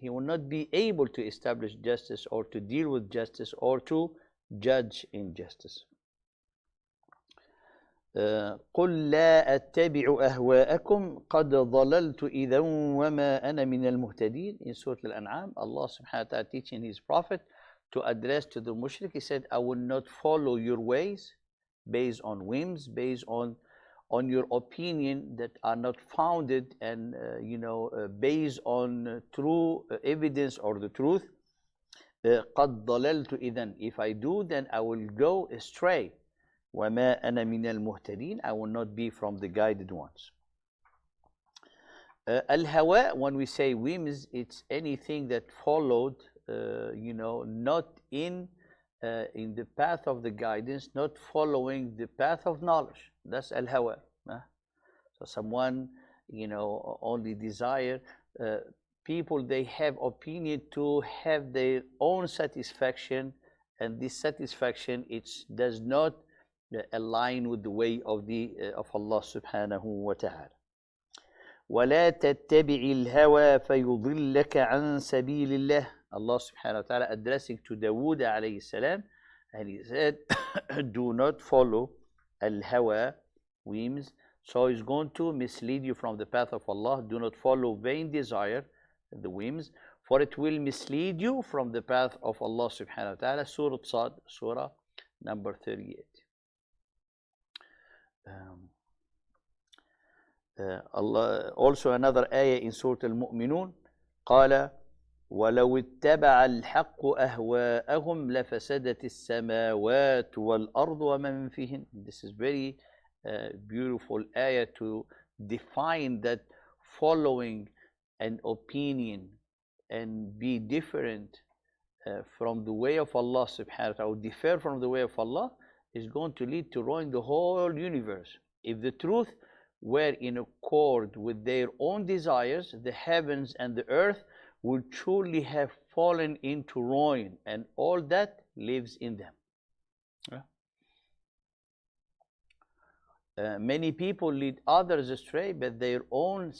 he will not be able to establish justice or to deal with justice or to judge injustice. قل لا أتبع أهواءكم قد ضللت إذا وما أنا من المهتدين. In Surah Al-An'am, Allah subhanahu wa ta'ala teaching his prophet to address to the mushrik, he said, I will not follow your ways based on whims, based on your opinion that are not founded and based on true evidence or the truth. قد ضللت إذن. If I do, then I will go astray. وَمَا أَنَا مِنَ الْمُهْتَدِينَ. I will not be from the guided ones. Al-hawa, when we say whims, it's anything that followed, not in the path of the guidance, not following the path of knowledge. That's al-hawa. So someone, only desire, people, they have opinion to have their own satisfaction, and this satisfaction, it does not align with the way of Allah subhanahu wa ta'ala. وَلَا تَتَّبِعِ الْهَوَى فَيُضِلَّكَ عَنْ سَبِيلِ اللَّهِ. Allah subhanahu wa ta'ala addressing to Dawood alayhi salam, and he said, do not follow al-hawa, whims. So it's going to mislead you from the path of Allah. Do not follow vain desire, the whims, for it will mislead you from the path of Allah subhanahu wa ta'ala. Surah Sad, surah number 38. Allah, also another ayah in Surah Al-Mu'minun, قال ولو اتبع الحق أهواءهم لفسدت السماوات والأرض ومن فيهن. This is very beautiful ayah to define that following an opinion and be different from the way of Allah subhanahu wa ta'ala, or differ from the way of Allah, is going to lead to ruin the whole universe. If the truth were in accord with their own desires, the heavens and the earth would truly have fallen into ruin, and all that lives in them. Many people lead others astray by their own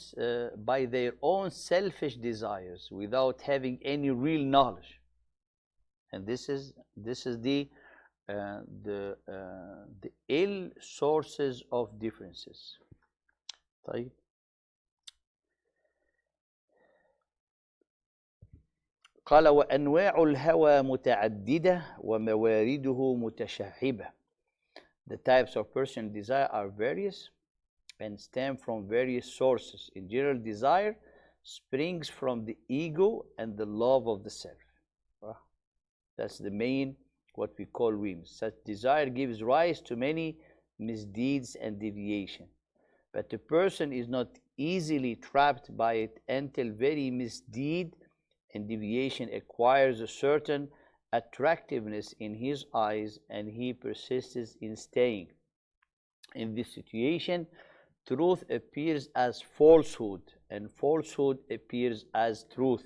selfish desires, without having any real knowledge. And this is the ill sources of differences. طيب. قال وأنواع الهوى متعددة وموارده متشعبة. The types of personal desire are various and stem from various sources. In general, desire springs from the ego and the love of the self. That's the main, what we call whims. Such desire gives rise to many misdeeds and deviation. But the person is not easily trapped by it until very misdeed and deviation acquires a certain attractiveness in his eyes, and he persists in staying. In this situation, truth appears as falsehood, and falsehood appears as truth.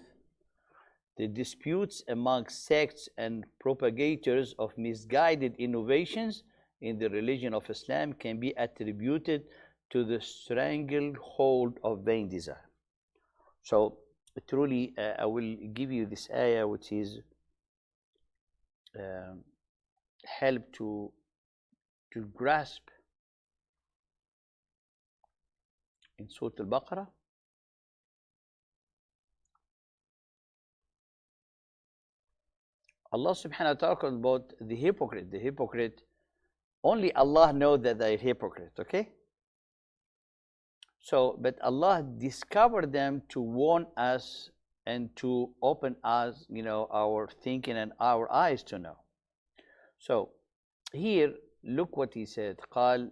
The disputes among sects and propagators of misguided innovations in the religion of Islam can be attributed to the stranglehold of vain desire. So truly, I will give you this ayah, which is help to grasp in Surah Al-Baqarah. Allah subhanahu wa ta'ala talks about the hypocrite. The hypocrite, only Allah knows that they are hypocrite, okay? So, but Allah discovered them to warn us and to open us, our thinking and our eyes to know. So, here, look what he said. قال,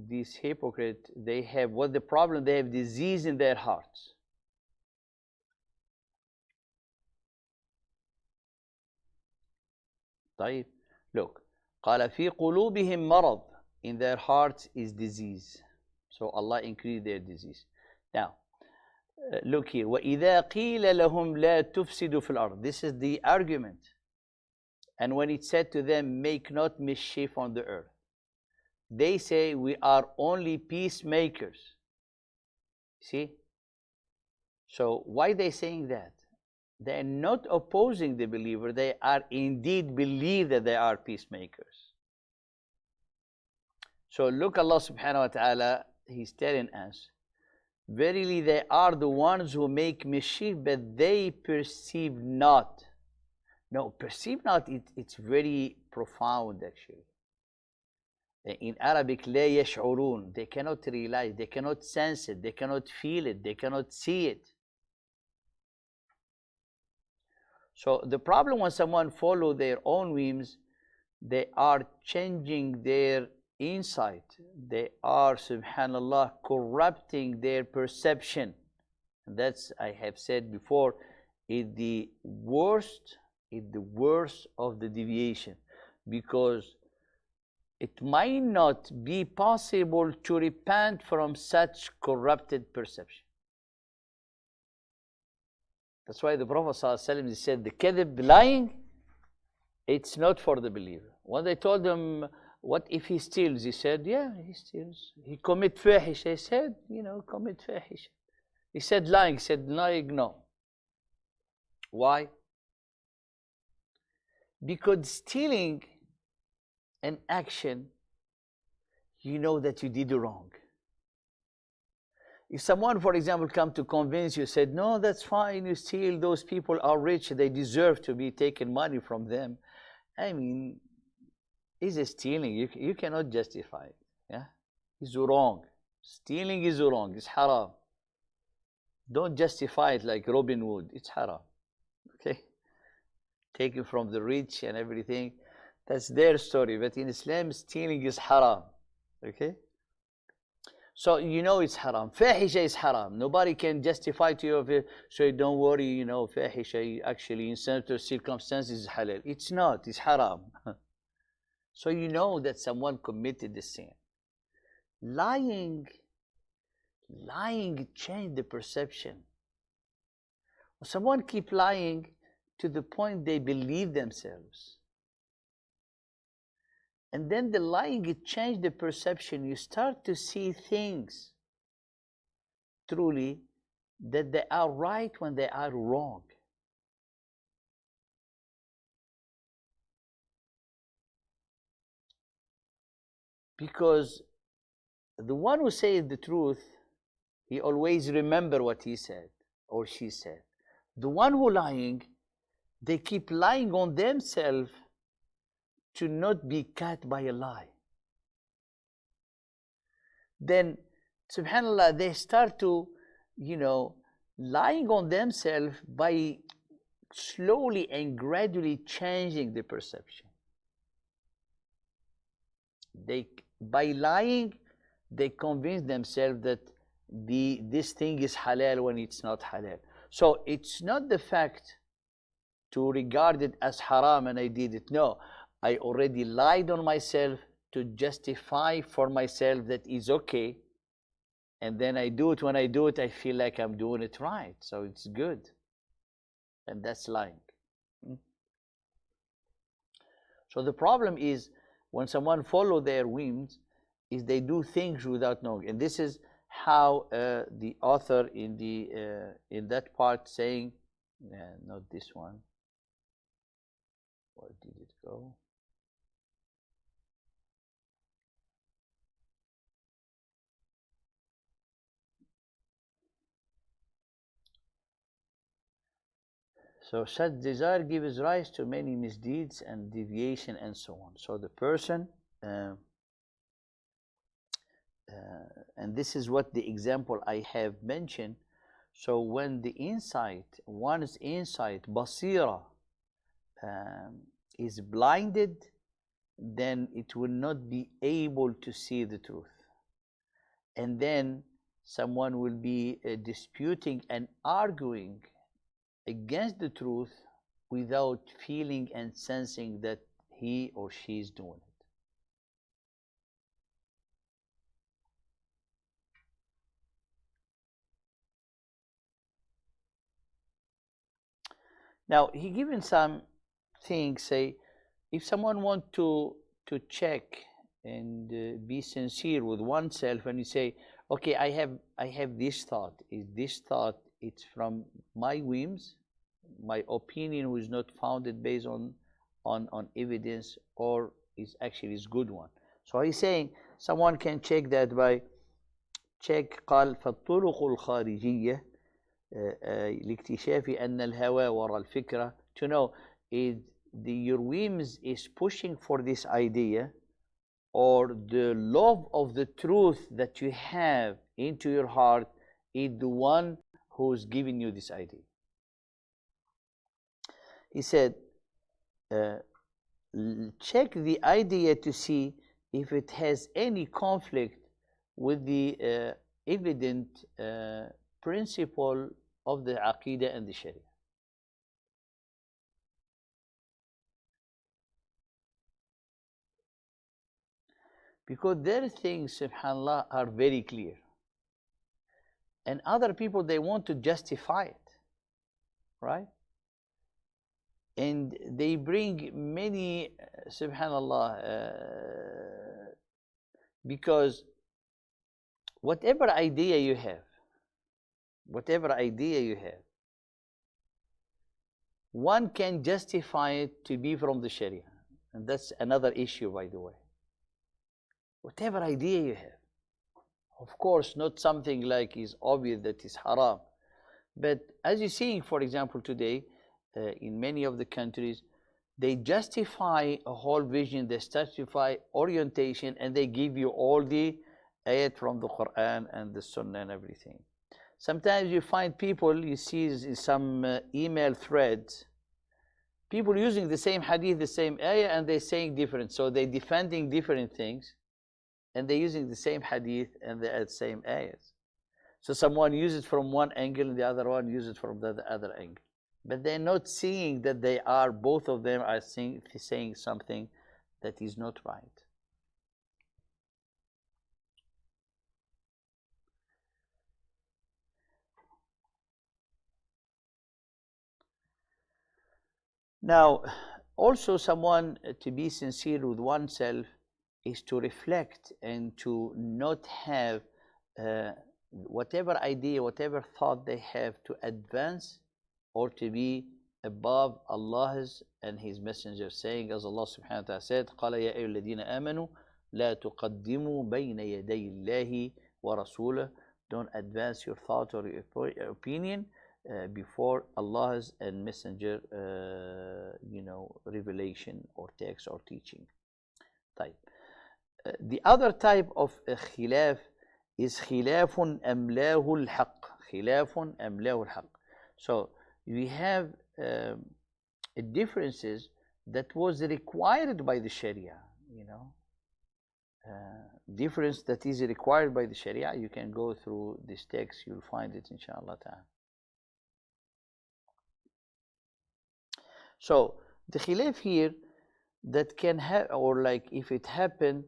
these hypocrites, they have, what the problem? They have disease in their hearts. طيب, look. قال في قلوبهم مرض. In their hearts is disease. So Allah increased their disease. Now, look here. وَإِذَا قِيلَ لَهُمْ لَا تُفْسِدُوا فِي الْأَرْضِ. This is the argument. And when it said to them, make not mischief on the earth, they say, we are only peacemakers. See? So why they saying that? They are not opposing the believer. They are indeed believe that they are peacemakers. So look, Allah subhanahu wa ta'ala, He's telling us, verily they are the ones who make mischief, but they perceive not. No, perceive not, it's very profound actually. In Arabic, لا يشعرون, they cannot realize, they cannot sense it, they cannot feel it, they cannot see it. So the problem when someone follows their own whims, they are changing their insight. They are, subhanallah, corrupting their perception. And that's, I have said before, is the worst of the deviation, because it might not be possible to repent from such corrupted perception. That's why the Prophet ﷺ said, the kadhib, lying, it's not for the believer. When they told him, what if he steals? He said, yeah, he steals. He commit fahisha. He said, commit fahisha. He said lying. He said lying, no. Why? Because stealing an action, you know that you did wrong. If someone, for example, come to convince you, said, no, that's fine, you steal, those people are rich, they deserve to be taken money from them. I mean, is it stealing? You cannot justify it. Yeah? It's wrong. Stealing is wrong. It's haram. Don't justify it like Robin Hood. It's haram. Okay? Taken from the rich and everything. That's their story. But in Islam, stealing is haram. Okay? So you know it's haram. Fahisha is haram. Nobody can justify to you, so don't worry, fahisha actually in certain circumstances is halal. It's not. It's haram. So you know that someone committed the sin. Lying changed the perception. Someone keep lying to the point they believe themselves. And then the lying, it changed the perception. You start to see things truly that they are right when they are wrong. Because the one who says the truth, he always remember what he said or she said. The one who lying, they keep lying on themselves to not be caught by a lie. Then, subhanAllah, they start to, lying on themselves by slowly and gradually changing the perception. By lying, they convince themselves that this thing is halal when it's not halal. So it's not the fact to regard it as haram and I did it. No, I already lied on myself to justify for myself that is okay. And then I do it. When I do it, I feel like I'm doing it right. So it's good. And that's lying. So the problem is when someone follow their whims, is they do things without knowing. And this is how the author in that part saying, not this one. Where did it go? So such desire gives rise to many misdeeds and deviation and so on. So the person, and this is what the example I have mentioned. So when the insight, one's insight, basira, is blinded, then it will not be able to see the truth. And then someone will be disputing and arguing against the truth without feeling and sensing that he or she is doing it. Now, he given some things, say, if someone want to check and be sincere with oneself, and you say, okay, I have this thought. Is this thought, it's from my whims, my opinion who is not founded based on evidence, or is actually is good one. So he's saying someone can check that by check. قال فالطرق الخارجية لاكتشاف أن الهوى وراء الفكرة, to know if your whims is pushing for this idea, or the love of the truth that you have into your heart is the one who's giving you this idea. He said, check the idea to see if it has any conflict with the evident principle of the Aqidah and the Sharia. Because their things, subhanAllah, are very clear. And other people, they want to justify it, right? And they bring many, subhanAllah, because whatever idea you have, one can justify it to be from the Sharia. And that's another issue, by the way. Whatever idea you have, of course, not something like is obvious that is haram. But as you're seeing, for example, today, in many of the countries, they justify a whole vision, they justify orientation, and they give you all the ayat from the Quran and the Sunnah and everything. Sometimes you find people, you see in some email threads, people using the same hadith, the same ayah, and they're saying different. So they're defending different things, and they're using the same hadith and the same ayahs. So someone uses it from one angle and the other one uses it from the other angle. But they're not seeing that they are, both of them are saying something that is not right. Now, also someone to be sincere with oneself is to reflect and to not have whatever idea, whatever thought they have to advance or to be above Allah's and His Messenger, saying, as Allah subhanahu wa ta'ala said, قَالَ يَا أَيُّهَا الَّذِينَ آمَنُوا لَا تُقَدِّمُوا بَيْنَ يَدَيِ اللَّهِ وَرَسُولِهِ. Don't advance your thought or your opinion before Allah's and Messenger, revelation or text or teaching. Type. The other type of khilaf is khilafun amlahu al-haq. Khilafun amlahu al-haq. So we have differences that was required by the Sharia. Difference that is required by the Sharia. You can go through this text. You'll find it, inshallah ta'ala. So the khilaf here that can have, or like if it happened,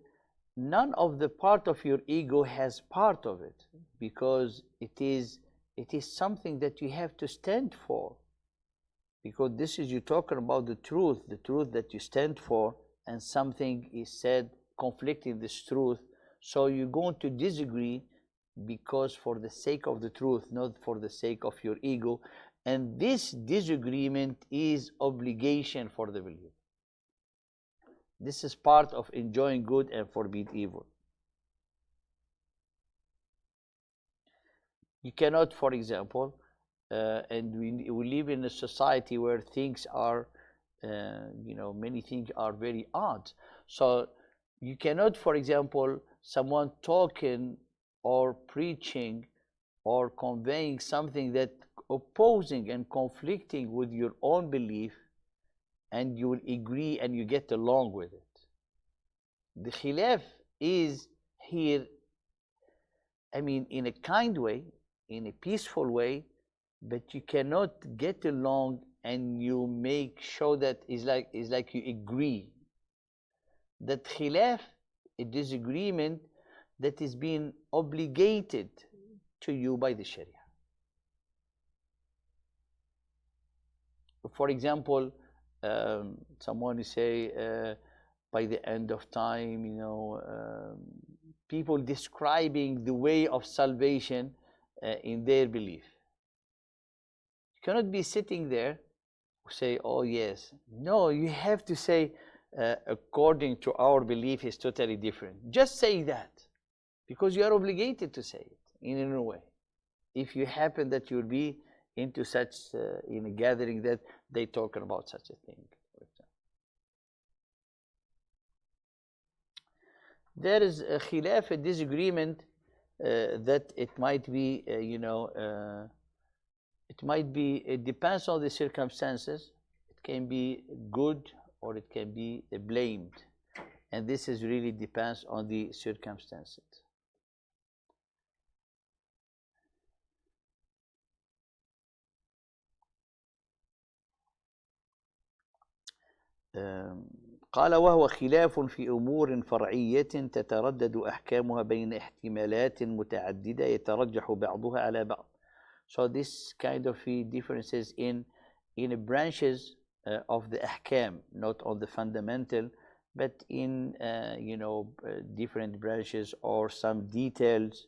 none of the part of your ego has part of it, because it is something that you have to stand for. Because this is, you're talking about the truth that you stand for, and something is said conflicting this truth. So you're going to disagree because for the sake of the truth, not for the sake of your ego. And this disagreement is obligation for the believer. This is part of enjoying good and forbid evil. You cannot, for example, and we live in a society where things are, many things are very odd. So you cannot, for example, someone talking or preaching or conveying something that opposing and conflicting with your own belief, and you will agree and you get along with it. The khilaf is here, in a kind way, in a peaceful way, but you cannot get along and you make sure that it's like you agree. That khilaf, a disagreement that is being obligated to you by the Sharia. For example, someone say by the end of time, people describing the way of salvation in their belief. You cannot be sitting there say, oh yes. No, you have to say, according to our belief is totally different. Just say that, because you are obligated to say it in a way. If you happen that you'll be into such in a gathering that they talking about such a thing. There is a khilaf, a disagreement, that it might be, it might be, it depends on the circumstances. It can be good or it can be blamed. And this is really depends on the circumstances. قال وهو خلاف في أمور فرعية تتردد أحكامها بين احتمالات متعددة يترجح بعضها على بعض. So this kind of differences in branches of the ahkam, not on the fundamental, but in different branches or some details.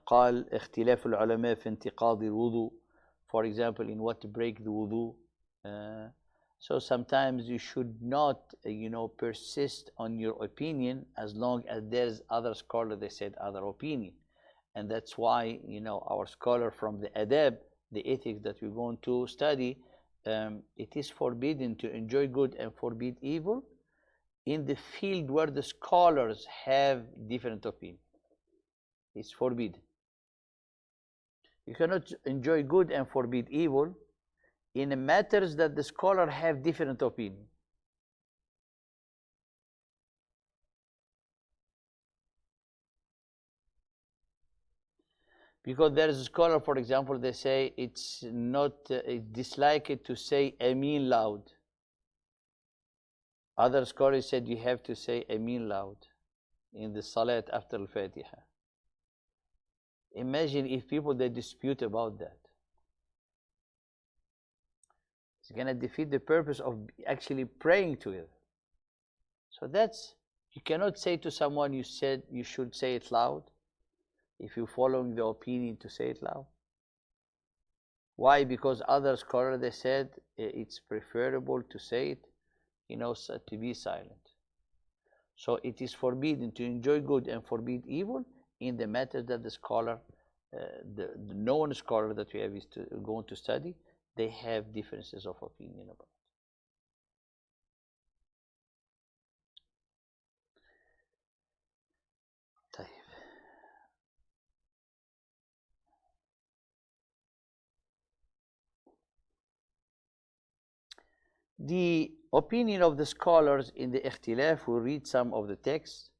قال اختلاف العلماء في انتقاض الوضوء, for example, in what to break the wudu. So sometimes you should not, persist on your opinion as long as there's other scholar they said other opinion. And that's why, our scholar from the adab, the ethics that we're going to study, it is forbidden to enjoy good and forbid evil in the field where the scholars have different opinion. It's forbidden. You cannot enjoy good and forbid evil in matters that the scholar have different opinion. Because there is a scholar, for example, they say it's not, dislike it to say Ameen loud. Other scholars said you have to say Ameen loud in the Salat after Al-Fatiha. Imagine if people, they dispute about that. It's going to defeat the purpose of actually praying together. So that's, you cannot say to someone, you said you should say it loud, if you're following the opinion to say it loud. Why? Because other scholars, they said it's preferable to say it, to be silent. So it is forbidden to enjoy good and forbid evil in the matter that the scholar, the known scholar that we have is going to study, they have differences of opinion about. The opinion of the scholars in the ikhtilaf, we read some of the texts.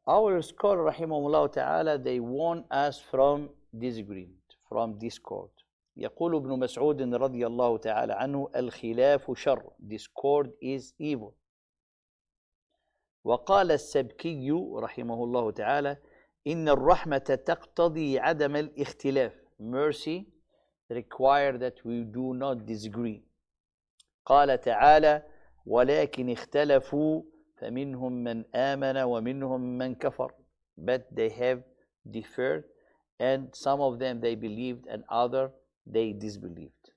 Our scholar, rahimahullah ta'ala, they warn us from disagreement, from discord. يقول ابن مسعود رضي الله تعالى عنه الخلاف شر, discord is evil. وقال السبكي رحمه الله تعالى إن الرحمة تقتضي عدم الاختلاف, mercy require that we do not disagree. قال تعالى ولكن اختلفوا فمنهم من آمن ومنهم من كفر, but they have differed, and some of them they believed and other they disbelieved.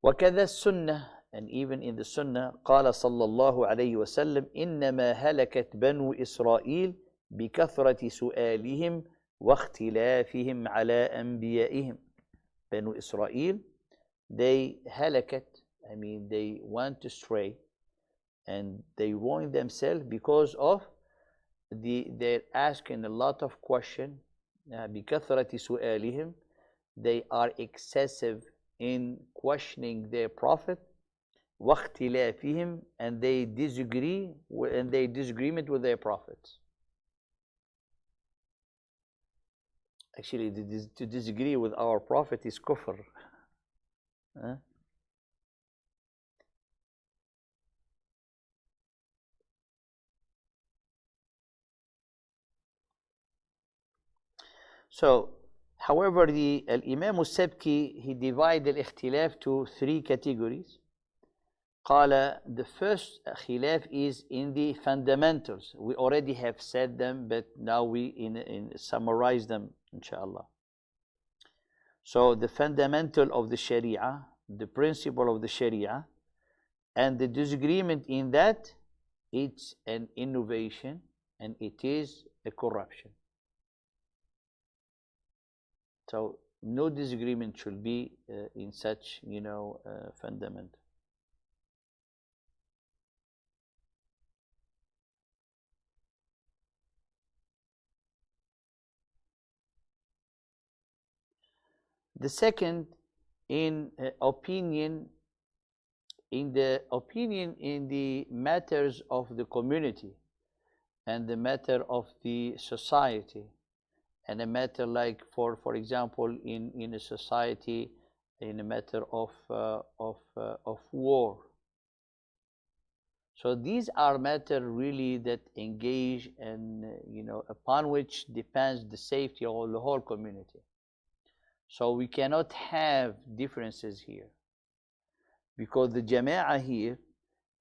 وكذا السنة, and even in the Sunnah, قال صلى الله عليه وسلم إنما هلكت بنو إسرائيل بكثرة سؤالهم واختلافهم على أنبيائهم. Banu Israel, they halakat, they went astray and they ruined themselves because of they're asking a lot of questions. بكثرة سؤالهم, they are excessive in questioning their prophet. واختلافهم, and they disagree and they disagreement with their prophets. Actually, to disagree with our prophet is kufr. So, however, the Imam al-Sabki, he divided al-ikhtilaf to 3 categories. قال, the first khilaf is in the fundamentals. We already have said them, but now we summarize them, inshallah. So the fundamental of the Sharia, the principle of the Sharia, and the disagreement in that, it's an innovation and it is a corruption. So no disagreement should be in such, fundamental. The second, in opinion, in the matters of the community and the matter of the society, and a matter like, for example, in a society, in a matter of war. So these are matters really that engage and upon which depends the safety of the whole community. So we cannot have differences here, because the jama'ah here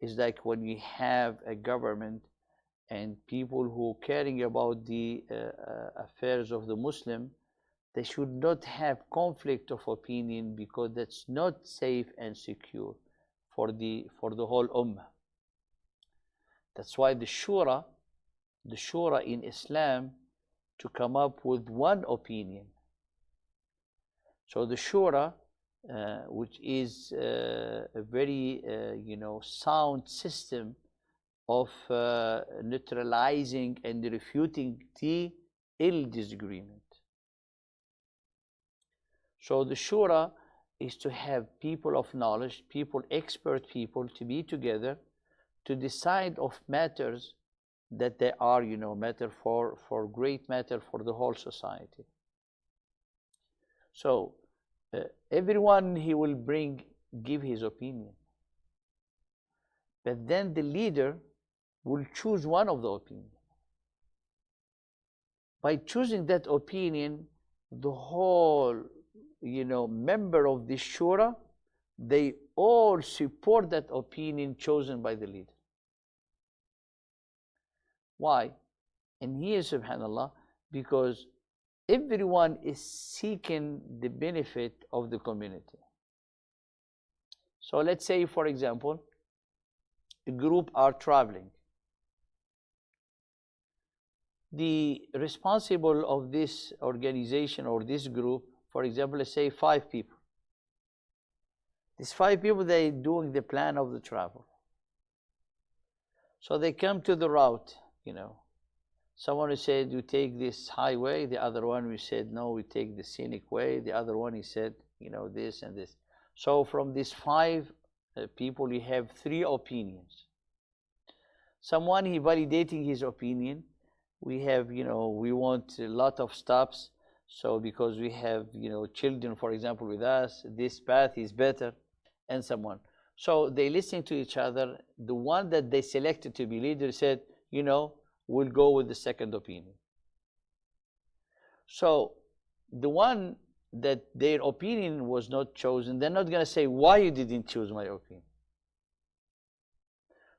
is like when you have a government and people who are caring about the affairs of the Muslim, they should not have conflict of opinion, because that's not safe and secure for the whole ummah. That's why the shura in Islam, to come up with one opinion. So the shura, which is a very sound system of neutralizing and refuting the ill disagreement. So the shura is to have people of knowledge, expert people, to be together to decide of matters that they are, matter for great matter for the whole society. So everyone he will give his opinion, but then the leader will choose one of the opinion. By choosing that opinion, the whole member of the shura, they all support that opinion chosen by the leader. Why? And here, subhanallah, because everyone is seeking the benefit of the community. So let's say, for example, a group are traveling. The responsible of this organization or this group, for example, let's say 5 people. These 5 people, they doing the plan of the travel. So they come to the route, Someone said, you take this highway. The other one, we said, no, we take the scenic way. The other one, he said, this and this. So from these 5 people, we have 3 opinions. Someone, he validating his opinion. We have, we want a lot of stops. So because we have, children, for example, with us, this path is better, and someone. So they listen to each other. The one that they selected to be leader said, we'll go with the second opinion. So the one that their opinion was not chosen, they're not going to say, why you didn't choose my opinion?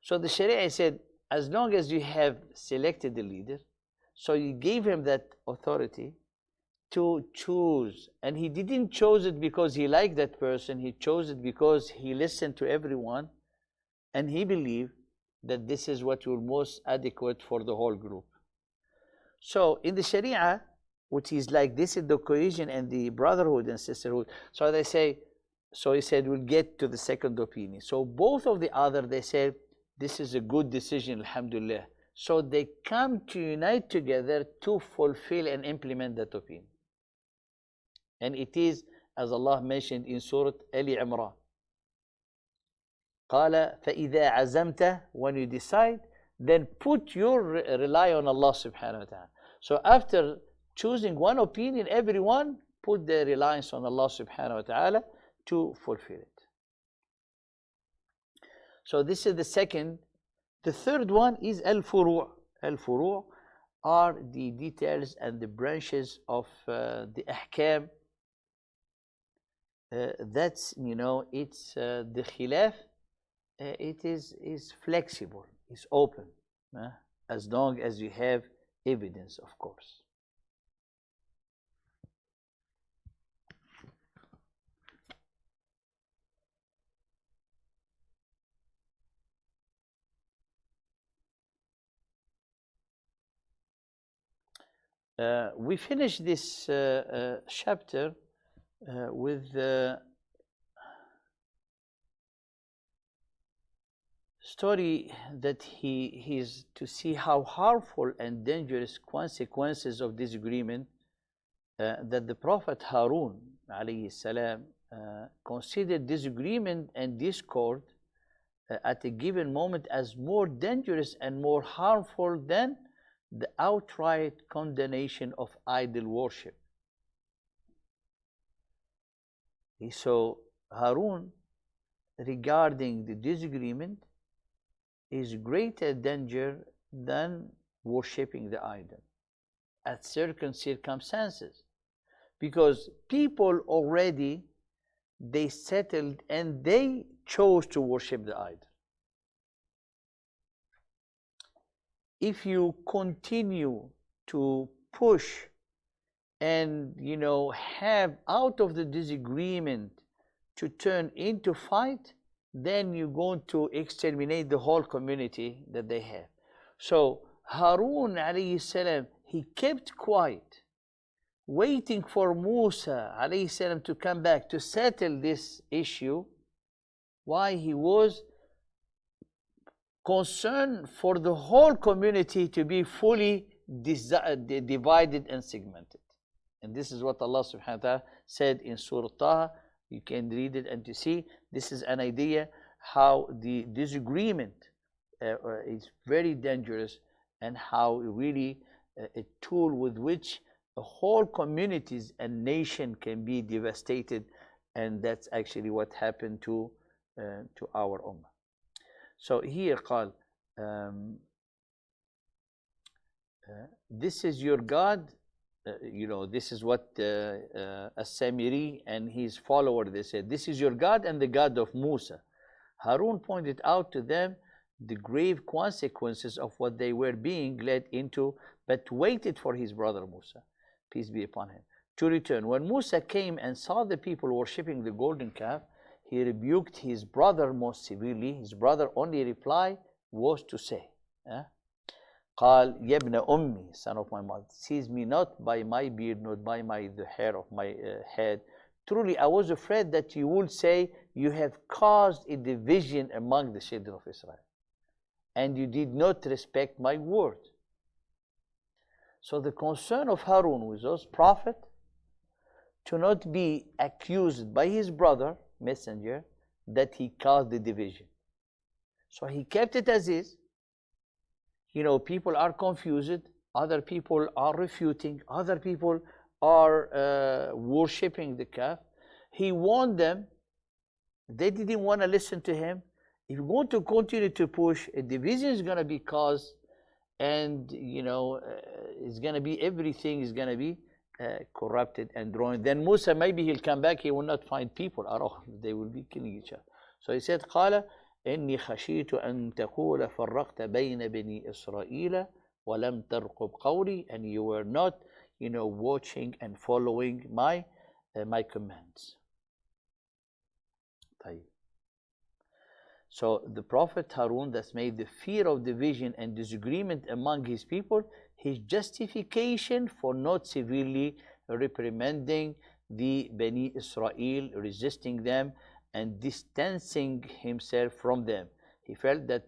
So the Sharia said, as long as you have selected the leader, so you gave him that authority to choose. And he didn't choose it because he liked that person. He chose it because he listened to everyone and he believed that this is what will most adequate for the whole group. So in the Sharia, which is like this is the cohesion and the brotherhood and sisterhood. So they say, so he said, we'll get to the second opinion. So both of the other, they said, this is a good decision, alhamdulillah. So they come to unite together to fulfill and implement that opinion. And it is, as Allah mentioned in Surah Ali Imran, قال فإذا عزمت, when you decide, then put your rely on Allah subhanahu wa ta'ala. So after choosing one opinion, everyone put their reliance on Allah subhanahu wa ta'ala to fulfill it. So this is the second. The third one is al-furu'. Al-furu' are the details and the branches of the ahkam. That's, it's the khilaf. It is flexible, it's open, as long as you have evidence, of course. We finish this chapter with the story that he's to see how harmful and dangerous consequences of disagreement that the Prophet Harun alayhi salam considered disagreement and discord at a given moment as more dangerous and more harmful than the outright condemnation of idol worship. He saw Harun regarding the disagreement is greater danger than worshipping the idol at certain circumstances, because people already they settled and they chose to worship the idol. If you continue to push and have out of the disagreement to turn into fight, then you're going to exterminate the whole community that they have. So Harun alayhi salam, he kept quiet, waiting for Musa alayhi salam to come back to settle this issue. Why? He was concerned for the whole community to be fully divided and segmented. And this is what Allah subhanahu wa ta'ala said in Surah Taha. You can read it and to see this is an idea how the disagreement is very dangerous, and how really a tool with which a whole communities and nation can be devastated. And that's actually what happened to our ummah. So here قال this is your God. This is what As-Samiri and his follower, they said, this is your God and the God of Musa. Harun pointed out to them the grave consequences of what they were being led into, but waited for his brother Musa, peace be upon him, to return. When Musa came and saw the people worshipping the golden calf, he rebuked his brother most severely. His brother only reply was to say, قال يا ابن أمي, son of my mother, seize me not by my beard, not by the hair of my head. Truly, I was afraid that you would say, you have caused a division among the children of Israel, and you did not respect my word. So the concern of Harun was those prophet to not be accused by his brother, messenger, that he caused the division. So he kept it as is. People are confused, other people are refuting, other people are worshipping the calf. He warned them. They didn't want to listen to him. If you're going to continue to push, a division is going to be caused, and it's going to be, everything is going to be corrupted and ruined. Then Musa, maybe he'll come back, he will not find people at all. They will be killing each other. So he said, قال إني خشيت أن تقول فرقت بين بني إسرائيل ولم ترقب قولي, and you were not, watching and following my commands. So the Prophet Harun thus made the fear of division and disagreement among his people his justification for not severely reprimanding the Bani Israel, resisting them and distancing himself from them. He felt that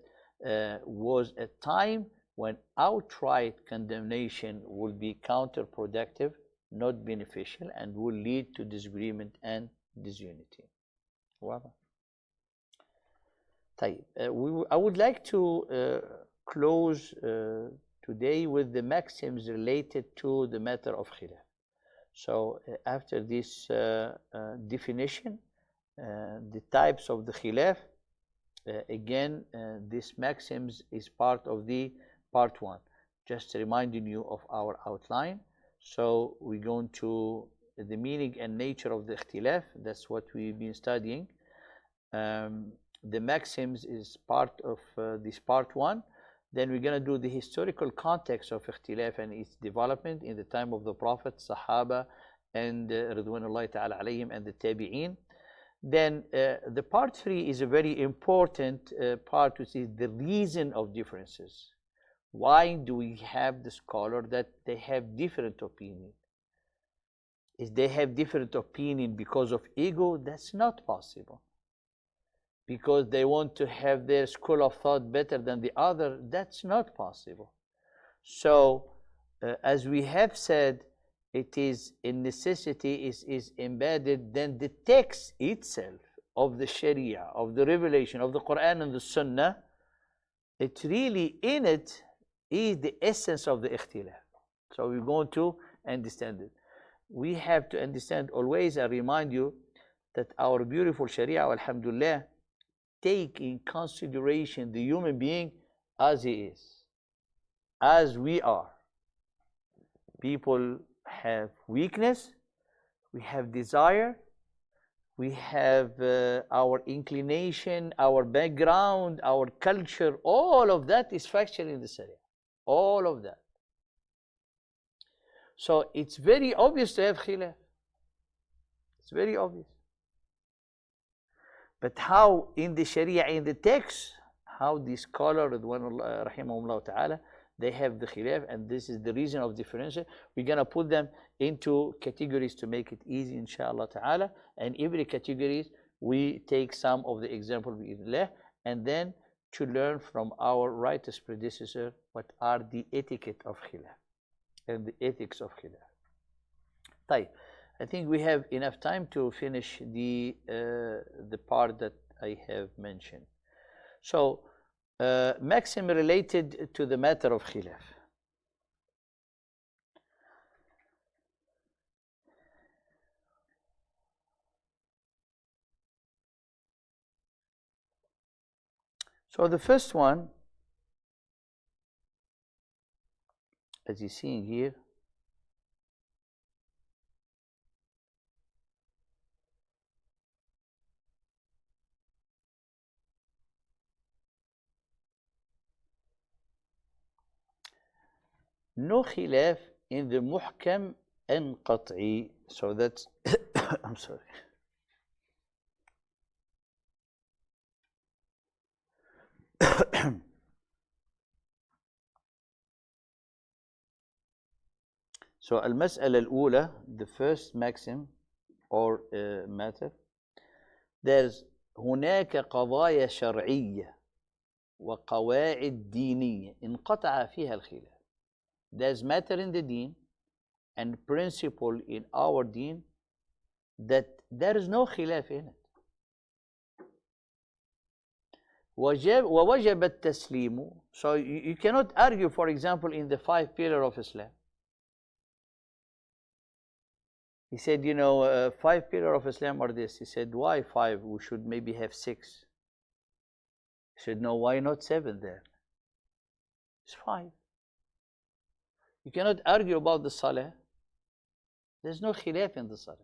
was a time when outright condemnation would be counterproductive, not beneficial, and will lead to disagreement and disunity. واضح؟ طيب, I would like to close today with the maxims related to the matter of khilaf. So after this definition, the types of the khilaf, again, this maxims is part of the part 1. Just reminding you of our outline. So we're going to the meaning and nature of the ikhtilaf. That's what we've been studying. The maxims is part of this part 1. Then we're going to do the historical context of ikhtilaf and its development in the time of the Prophet, Sahaba, and Ridwanullahi ta'ala alayhim, and the Tabi'een. Then the part 3 is a very important part, which is the reason of differences. Why do we have the scholar that they have different opinion? If they have different opinion because of ego, that's not possible. Because they want to have their school of thought better than the other, that's not possible. So, as we have said, it is a necessity, is embedded, then the text itself of the Sharia, of the revelation, of the Quran and the Sunnah, it really in it is the essence of the ikhtilaf. So we're going to understand it. We have to understand always, I remind you, that our beautiful Sharia, alhamdulillah, take in consideration the human being as he is, as we are. People have weakness, we have desire, we have our inclination, our background, our culture, all of that is factual in the Sharia. All of that. So it's very obvious to have khilaf. It's very obvious. But how in the Sharia, in the text, how the scholar, rahimahullah ta'ala, they have the khilaf, and this is the reason of differentiation. We're going to put them into categories to make it easy, inshallah ta'ala. And every category, we take some of the examples, and then to learn from our righteous predecessor what are the etiquette of khilaf and the ethics of khilaf. طيب. I think we have enough time to finish the part that I have mentioned. So, maxim related to the matter of khilaf. So the first one, as you're seeing here, no khilaf in the muhkam and qat'i. So that's, I'm sorry. So المسألة الأولى, the first maxim or matter, there's هناك قضايا شرعية وقواعد دينية انقطع فيها الخلاف. There's matter in the deen and principle in our deen that there is no khilaf in it. ووجب التسليم. So you cannot argue, for example, in the 5 pillars of Islam. He said, 5 pillars of Islam are this. He said, why 5? We should maybe have 6. He said, no, why not 7 there? It's 5. You cannot argue about the salah. There's no khilaf in the salah.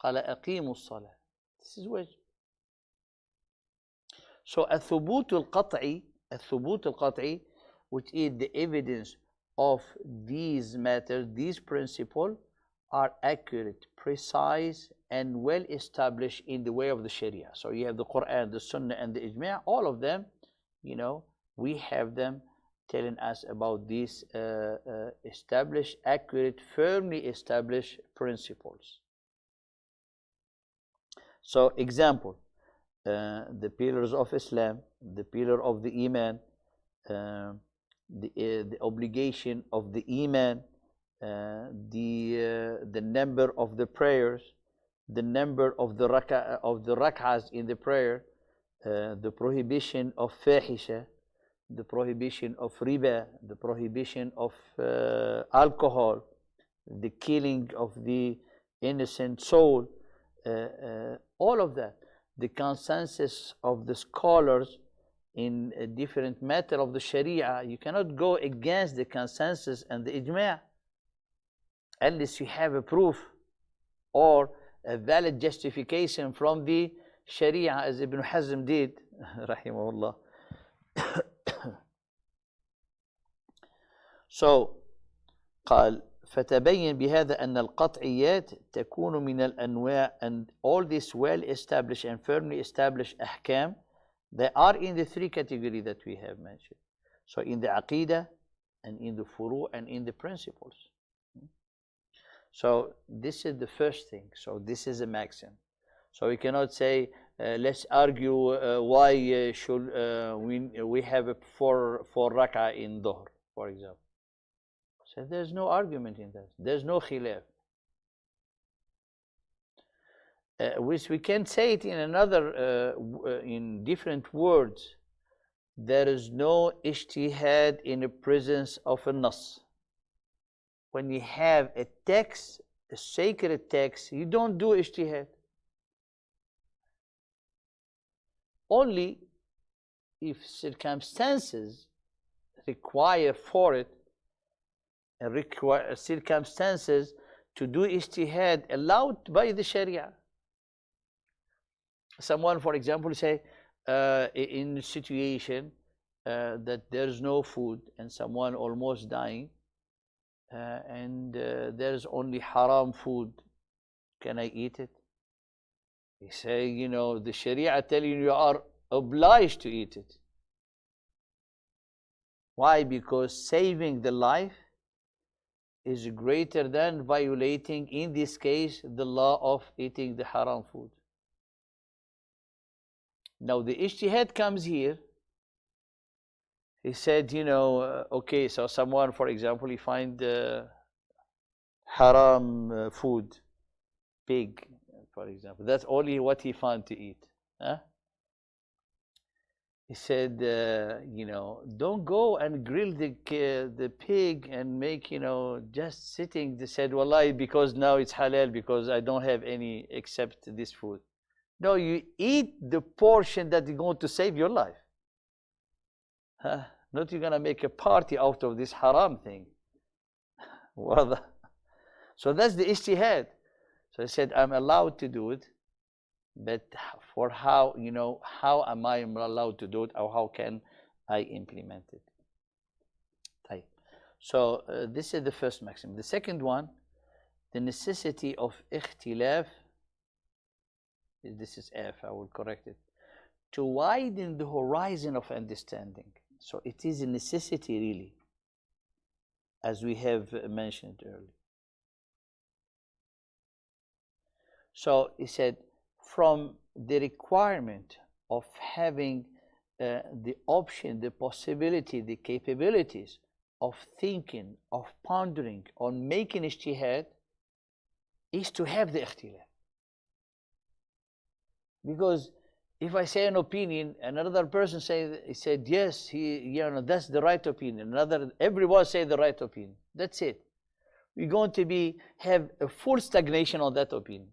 قال أقيموا الصلاة. This is wajib. So الثبوت القطعي, which is the evidence of these matters, these principles, are accurate, precise, and well established in the way of the Sharia. So you have the Quran, the Sunnah, and the Ijma'. All of them, we have them telling us about these established, accurate, firmly established principles. So, example, the pillars of Islam, the pillar of the Iman, the obligation of the Iman, the number of the prayers, the number of the rak'ahs in the prayer, the prohibition of fahisha, the prohibition of riba, the prohibition of alcohol, the killing of the innocent soul, all of that. The consensus of the scholars in a different matter of the Sharia, you cannot go against the consensus and the ijma' unless you have a proof or a valid justification from the Sharia, as Ibn Hazm did, rahimahullah. So, قال فتبين بهذا أن القطعيات تكون من الأنواع, and all these well established and firmly established أحكام, they are in the 3 categories that we have mentioned. So in the aqidah and in the furu and in the principles. So this is the first thing. So this is a maxim. So we cannot say, let's argue why should we have a four rak'ah in Dhuhr, for example. So there's no argument in that. There's no khilaf. Which we can say it in another, in different words. There is no ijtihad in the presence of a nas. When you have a text, a sacred text, you don't do ijtihad. Only if circumstances require for it, and require circumstances to do ijtihad allowed by the Sharia. Someone, for example, say in a situation that there's no food and someone almost dying, and there's only haram food, can I eat it? He say, you know, the Sharia telling you are obliged to eat it. Why? Because saving the life is greater than violating, in this case, the law of eating the haram food. Now the ijtihad comes here. He said, you know, okay, so someone, for example, he find haram food, pig, for example. That's only what he found to eat. Huh? He said, you know, don't go and grill the pig and make, you know, just sitting. They said, wallahi, because now it's halal, because I don't have any except this food. No, you eat the portion that is going to save your life. Huh? Not you're going to make a party out of this haram thing. So that's the ijtihad. So I said, I'm allowed to do it, but for how, you know, how am I allowed to do it, or how can I implement it? Right. So this is the first maxim. The second one, the necessity of ikhtilaf, this is F, I will correct it, to widen the horizon of understanding. So it is a necessity, really, as we have mentioned earlier. So he said, from the requirement of having the option, the possibility, the capabilities of thinking, of pondering, on making ijtihad, is to have the ikhtilaf. Because if I say an opinion, another person said yes, you know, that's the right opinion. Everyone say the right opinion. That's it. We're going to have a full stagnation on that opinion.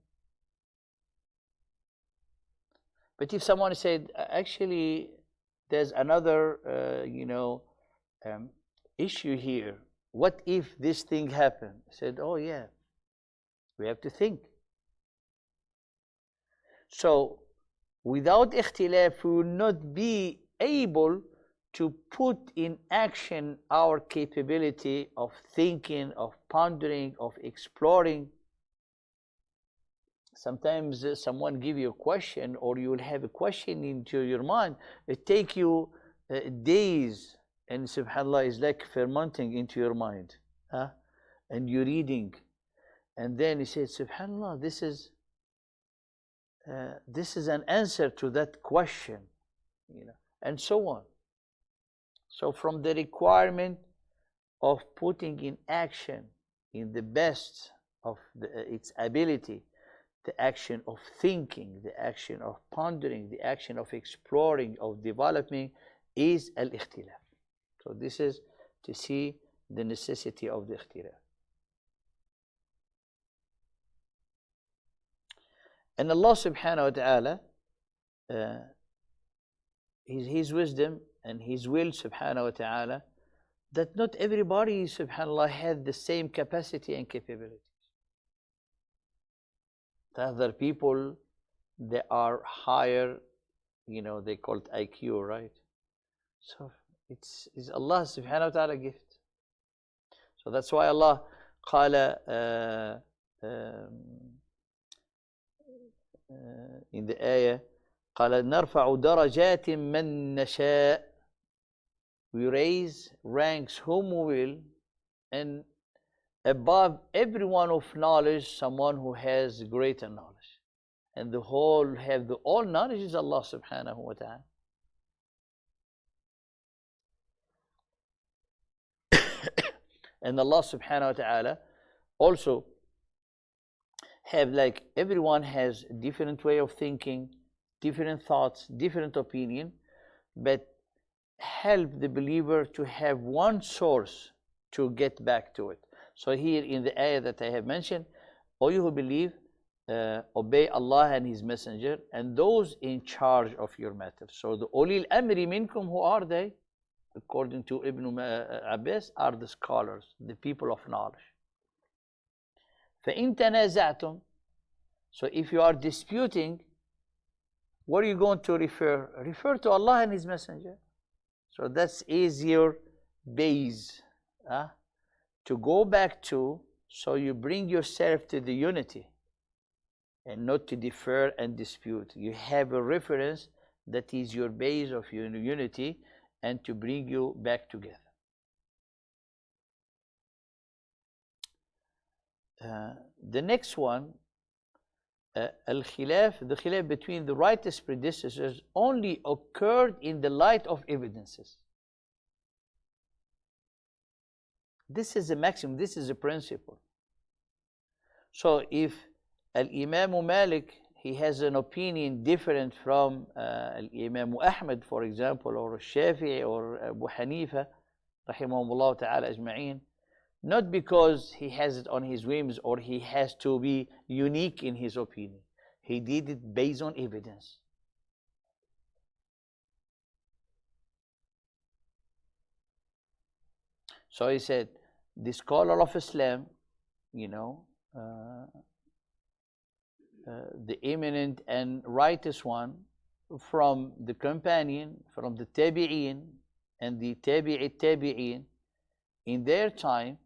But if someone said, actually, there's another, you know, issue here. What if this thing happened? I said, oh yeah, we have to think. So without ikhtilaf, we will not be able to put in action our capability of thinking, of pondering, of exploring. Sometimes someone give you a question, or you will have a question into your mind. It take you days, and subhanAllah, is like fermenting into your mind. Huh? And you're reading. And then he said, subhanAllah, this is an answer to that question, you know, and so on. So from the requirement of putting in action, in the best of its ability, the action of thinking, the action of pondering, the action of exploring, of developing, is al-ikhtilaf. So this is to see the necessity of the ikhtilaf. And Allah subhanahu wa ta'ala, His wisdom and His will subhanahu wa ta'ala, that not everybody subhanallah had the same capacity and capabilities. Other people, they are higher, you know, they call it IQ, right? So it's Allah subhanahu wa ta'ala gift. So that's why Allah قال in the ayah, قال نرفع درجات من نشاء. we raise ranks whom we will, and above everyone of knowledge, someone who has greater knowledge. And the whole have the all knowledge is Allah subhanahu wa ta'ala. And Allah subhanahu wa ta'ala also have, like, everyone has different way of thinking, different thoughts, different opinion, but help the believer to have one source to get back to it. So here in the ayah that I have mentioned, all you who believe, obey Allah and His Messenger and those in charge of your matter. So the ulil amri minkum, who are they? According to Ibn Abbas, are the scholars, the people of knowledge. فَإِن تَنَازَعْتُمْ, so if you are disputing, what are you going to refer? Refer to Allah and His Messenger. So that's easier base to go back to, so you bring yourself to the unity and not to defer and dispute. You have a reference that is your base of unity and to bring you back together. The next one, Al-Khilaf, the Khilaf between the righteous predecessors only occurred in the light of evidences. This is a maximum, this is a principle. So if Al-Imam Malik, he has an opinion different from Al-Imam Ahmad, for example, or Shafi'i, or Abu Hanifa, rahimahumullah ta'ala ajma'in, not because he has it on his whims or he has to be unique in his opinion. He did it based on evidence. So he said, the scholar of Islam, the eminent and righteous one, from the companion, from the tabi'in and the tabi'in, in their time,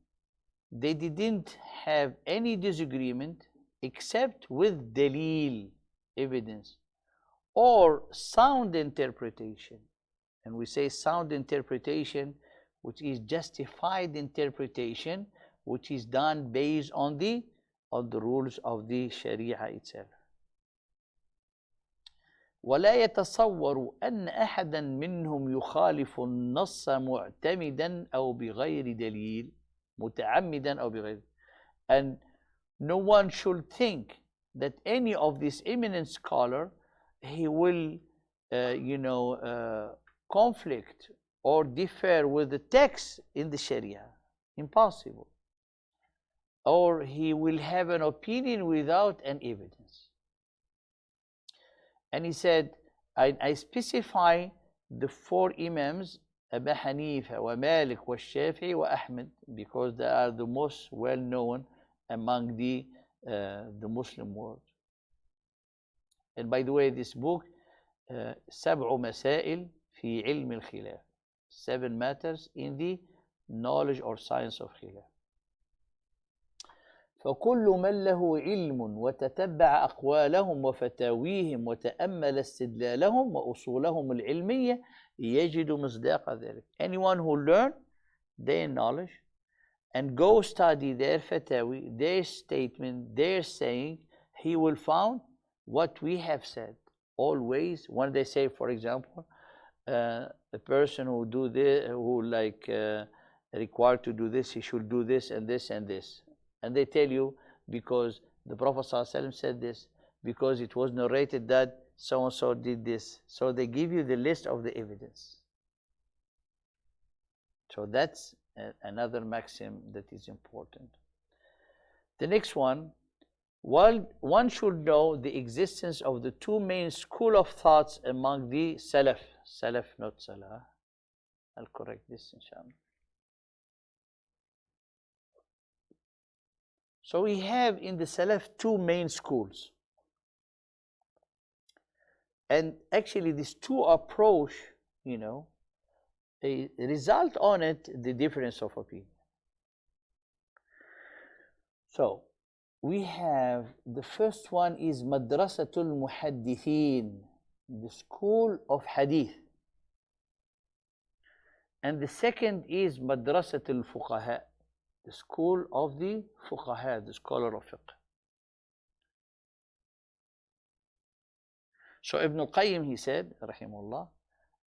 they didn't have any disagreement except with dalil, evidence, or sound interpretation. And we say sound interpretation, which is justified interpretation, which is done based on the rules of the Sharia itself. ولا يتصور أن أحدا منهم يخالف النص معتمدا أو بغير دليل متعمدا أو بغير. And no one should think that any of these eminent scholar, he will conflict or differ with the text in the Sharia. Impossible. Or he will have an opinion without an evidence. And he said, I specify the four Imams, Abu Hanifa, wa Malik, wa Shafi'i, wa Ahmed, because they are the most well known among the Muslim world. And by the way, this book, سبع مسائل في علم الخلاف, 7 matters in the knowledge or science of khilaf. فكل من له علم وتتبع أقوالهم وفتاويهم وتأمل استدلالهم وأصولهم العلمية يجد مصداق ذلك. Anyone who learn their knowledge and go study their fatawi, their statement, their saying, he will find what we have said. Always, when they say, for example, a person who do this, who required to do this, he should do this and this and this. And they tell you, because the Prophet ﷺ said this, because it was narrated that so-and-so did this. So they give you the list of the evidence. So that's another maxim that is important. The next one, while one should know the existence of the two main school of thoughts among the Salaf. Salaf, not Salah. I'll correct this, inshallah. So we have in the Salaf 2 main schools. And actually these 2 approach, they result on it the difference of opinion. So we have, the first one is Madrasatul Muhaddithin, the school of Hadith. And the second is Madrasat al-Fuqaha, the school of the Fuqaha, the scholar of fiqh. So Ibn al-Qayyim, he said, rahimahullah,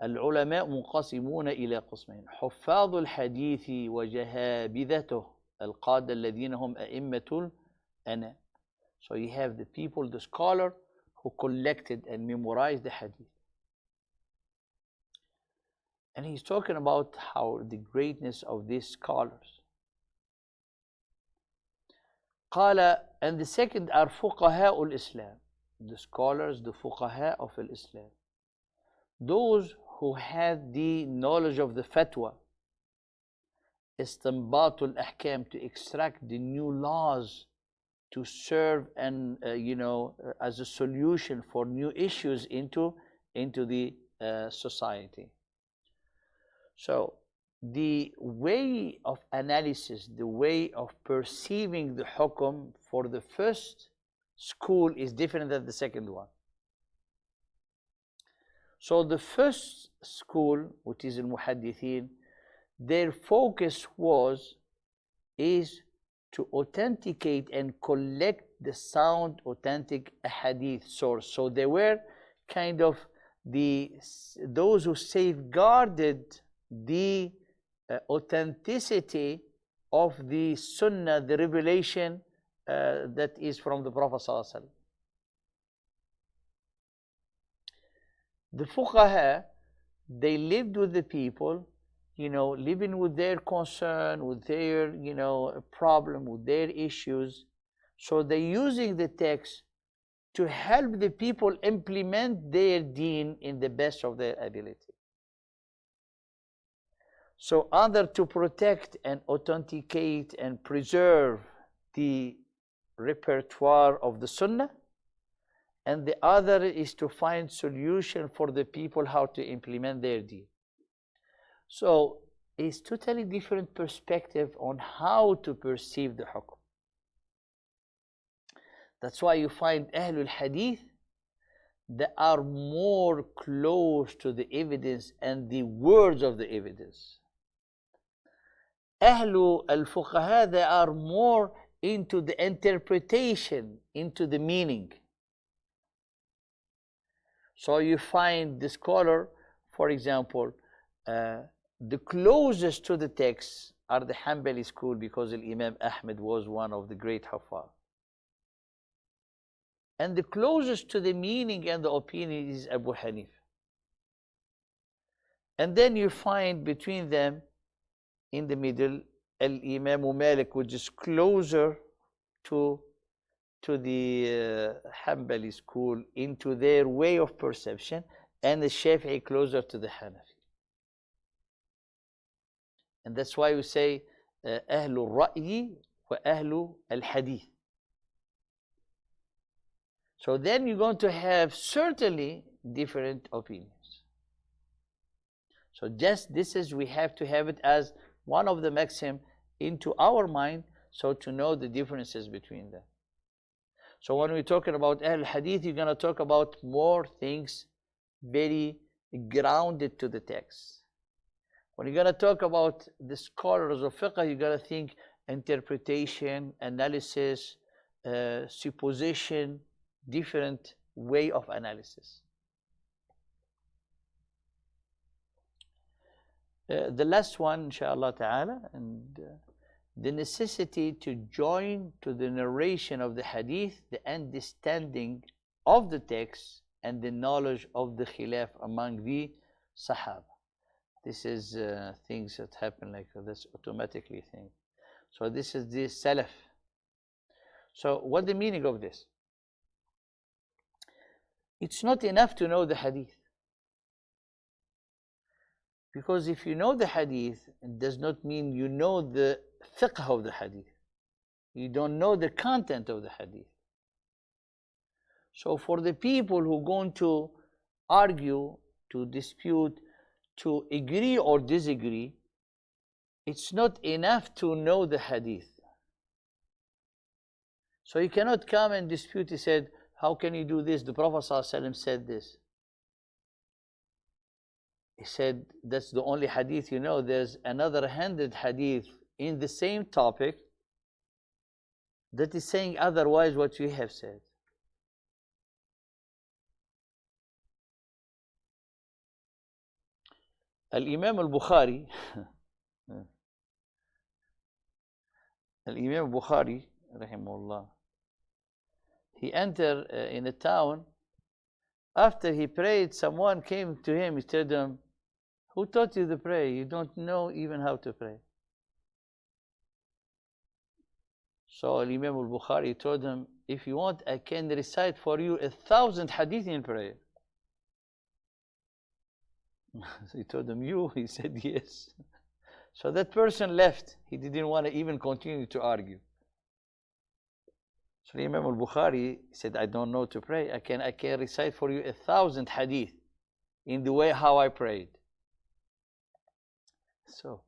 العلماء منقسمون إلى قسمين حفاظ الحديث وجهابذته القادة الذين هم أئمة الأنام. So you have the people, the scholar who collected and memorized the hadith. And he's talking about how the greatness of these scholars. قال, and the second are فقهاء الإسلام, the scholars, the fuqaha of Islam. Those who had the knowledge of the fatwa, استنباط الأحكام, to extract the new laws to serve and as a solution for new issues into the society. So the way of analysis, the way of perceiving the hukum for the first school is different than the second one. So the first school, which is al-Muhaddithin, their focus is to authenticate and collect the sound, authentic hadith source. So they were kind of those who safeguarded the authenticity of the Sunnah, the revelation that is from the Prophet ﷺ. The fuqaha, they lived with the people, living with their concern, with their, problem, with their issues. So they're using the text to help the people implement their deen in the best of their ability. So either to protect and authenticate and preserve the repertoire of the Sunnah, and the other is to find solution for the people how to implement their deen. So it's totally different perspective on how to perceive the hukum. That's why you find Ahlul Hadith, they are more close to the evidence and the words of the evidence. Ahlul al-Fuqaha, they are more into the interpretation, into the meaning. So you find the scholar, for example, the closest to the text are the Hanbali school, because Imam Ahmed was one of the great Hafaz. And the closest to the meaning and the opinion is Abu Hanif. And then you find between them, in the middle, Imam Malik, which is closer to the Hanbali school, into their way of perception, and the Shafi'i closer to the Hanafi. And that's why we say Ahlul Ra'yi wa Ahlul al-Hadith. So then you're going to have certainly different opinions. So just this is, we have to have it as one of the maxim into our mind, so to know the differences between them. So when we're talking about Ahl Hadith, you're going to talk about more things very grounded to the text. When you're going to talk about the scholars of fiqh, you're going to think interpretation, analysis, supposition, different way of analysis. The last one, inshallah ta'ala, and the necessity to join to the narration of the hadith the understanding of the text and the knowledge of the khilaf among the Sahaba. This is things that happen like this automatically thing. So this is the Salaf. So what the meaning of this? It's not enough to know the hadith. Because if you know the hadith, it does not mean you know the fiqh of the hadith. You don't know the content of the hadith. So for the people who are going to argue, to dispute, to agree or disagree, it's not enough to know the hadith. So you cannot come and dispute. He said, how can you do this? The Prophet ﷺ said this. He said, that's the only hadith you know. There's another 100 hadith in the same topic that is saying otherwise what you have said. Al-Imam al-Bukhari, Al-Imam al-Bukhari, rahimahullah, he entered in a town. After he prayed, someone came to him. He told him, who taught you to pray? You don't know even how to pray. So Imam al-Bukhari told him, if you want, I can recite for you 1,000 hadith in prayer. So he told him, you? He said, yes. So that person left. He didn't want to even continue to argue. So Imam al-Bukhari said, I don't know to pray. I can recite for you 1,000 hadith in the way how I prayed. So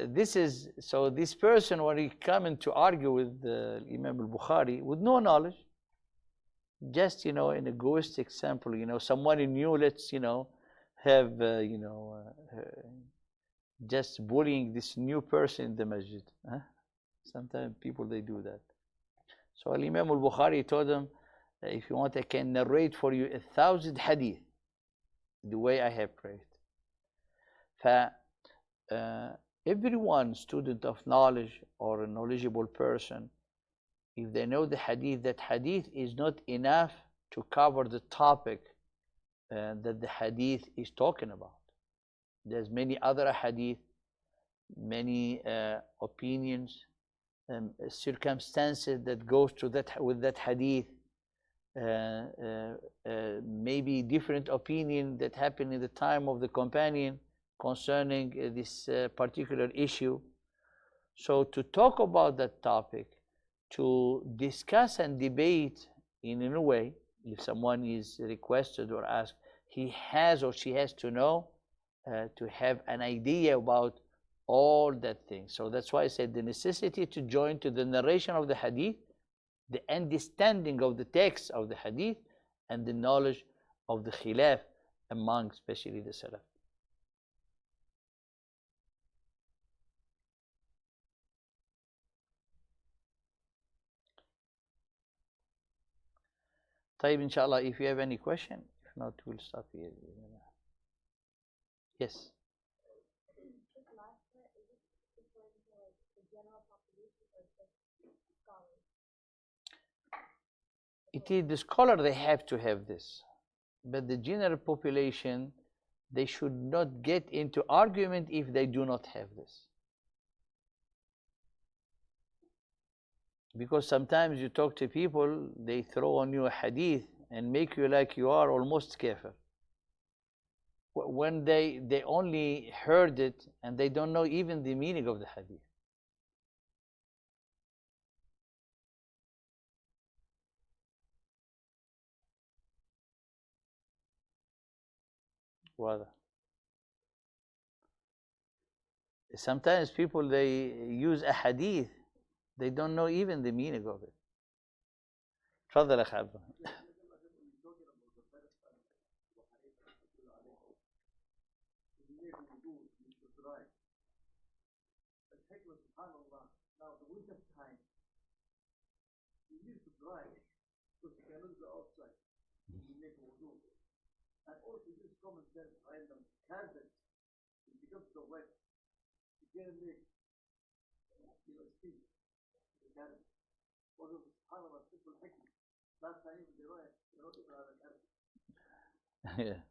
this person, when he coming to argue with Imam al-Bukhari with no knowledge, just in an egoistic example, someone knew, let's have just bullying this new person in the masjid. Sometimes people they do that. So Imam al-Bukhari told him, if you want, I can narrate for you 1,000 hadith the way I have prayed. Everyone, student of knowledge or a knowledgeable person, if they know the hadith, that hadith is not enough to cover the topic that the hadith is talking about. There's many other hadith, many opinions, circumstances that goes to that with that hadith, maybe different opinion that happened in the time of the companion concerning this particular issue. So to talk about that topic, to discuss and debate in a way, if someone is requested or asked, he has or she has to know, to have an idea about all that things. So that's why I said the necessity to join to the narration of the hadith, the understanding of the text of the hadith, and the knowledge of the Khilaf among especially the Salaf. طيب, inshallah, if you have any question, if not, we'll stop here. Yes. It is the scholar, they have to have this, but the general population, they should not get into argument if they do not have this. Because sometimes you talk to people, they throw on you a hadith and make you like you are almost kafir. When they only heard it and they don't know even the meaning of the hadith. Rather, sometimes people, they use a hadith, they don't know even the meaning of it. تفضل أخ عبد. Now the winter time, you use the dry because you cannot go outside. You make a wudu. And also use common sense, random carpet. It becomes so wet. You can't make, steam. You can't. Also, subhanAllah, simple hikmah. Last time they were not even on a carpet. Yeah.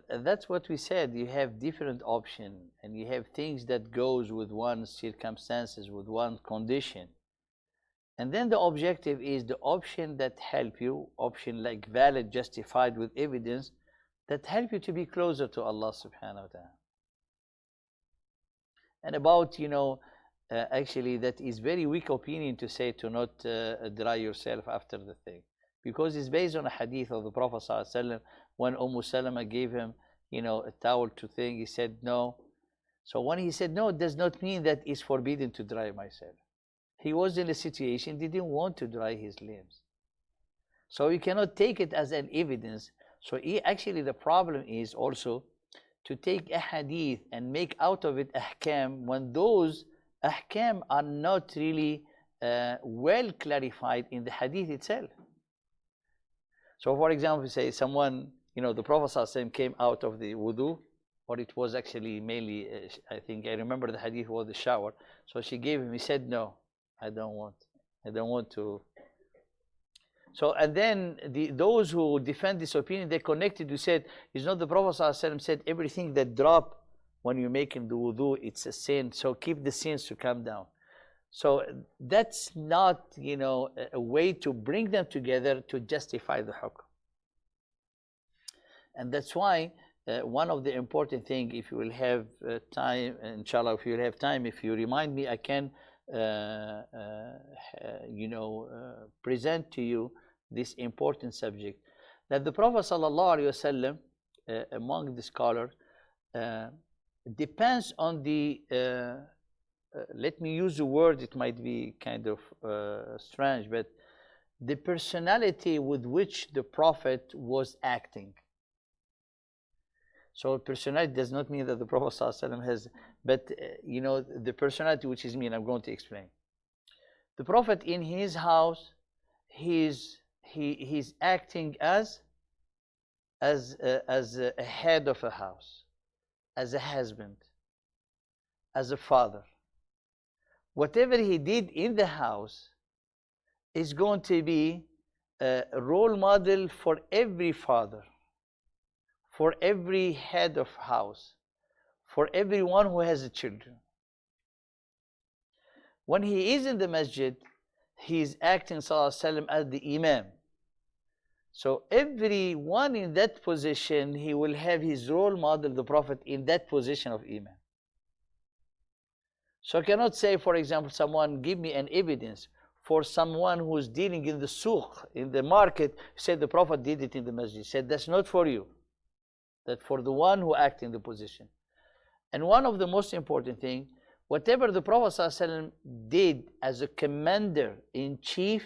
That's what we said. You have different options, and you have things that goes with one's circumstances, with one condition. And then the objective is the option that help you, option like valid, justified with evidence, that help you to be closer to Allah subhanahu wa ta'ala. And about, actually that is very weak opinion to say to not dry yourself after the thing. Because it's based on a hadith of the Prophet sallallahu alaihi wasallam. When Salama gave him, a towel to thing, he said no. So when he said no, it does not mean that it's forbidden to dry myself. He was in a situation, he didn't want to dry his limbs. So we cannot take it as an evidence So actually the problem is also to take a hadith and make out of it ahkam when those ahkam are not really well clarified in the hadith itself. So for example, say someone, the Prophet ﷺ came out of the wudu, or it was actually mainly, I think I remember the hadith was the shower. So she gave him, he said, no, I don't want to. So, and then those who defend this opinion, they connected, who said, it's not the Prophet ﷺ said everything that drop when you're making the wudu, it's a sin, so keep the sins to come down. So that's not, a way to bring them together to justify the hukm. And that's why one of the important things, if you will have time, inshallah, if you will have time, if you remind me, I can, present to you this important subject. That the Prophet ﷺ, among the scholars, depends on the, let me use a word, it might be kind of strange, but the personality with which the Prophet was acting. So personality does not mean that the Prophet ﷺ has, but the personality which is mean, I'm going to explain. The Prophet in his house, he's acting as a head of a house, as a husband, as a father. Whatever he did in the house is going to be a role model for every father, for every head of house, for everyone who has children. When he is in the masjid, he is acting, sallallahu alaihi wasallam, as the imam. So everyone in that position, he will have his role model, the Prophet, in that position of imam. So I cannot say, for example, someone give me an evidence for someone who is dealing in the souk, in the market, said the Prophet did it in the masjid. He said, that's not for you. That's for the one who acts in the position. And one of the most important things, whatever the Prophet ﷺ did as a commander-in-chief,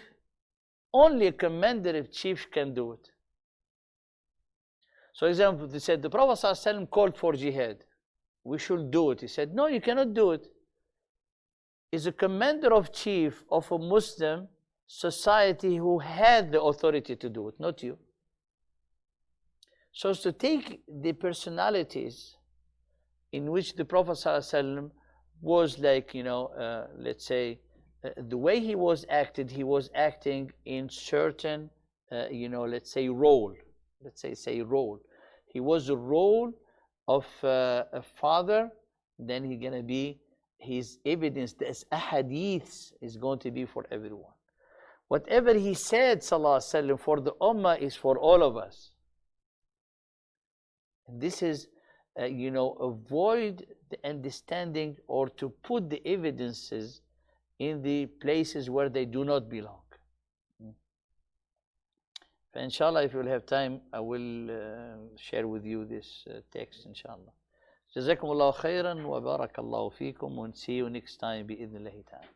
only a commander-in-chief can do it. So, example, they said the Prophet ﷺ called for jihad. We should do it. He said, no, you cannot do it. Is a commander-in-chief of a Muslim society who had the authority to do it, not you. So as to take the personalities in which the Prophet ﷺ was like, let's say, the way he was acting in certain, let's say role. Let's say role. He was a role of a father, then he's going to be, his evidence, this ahadith is going to be for everyone. Whatever he said, sallallahu alaihi wasallam, for the ummah is for all of us. And this is, avoid the understanding or to put the evidences in the places where they do not belong. Inshallah, if you will have time, I will share with you this text, inshallah. جزاكم الله خيرا وبارك الله فيكم, and see you next time بإذن الله تعالى.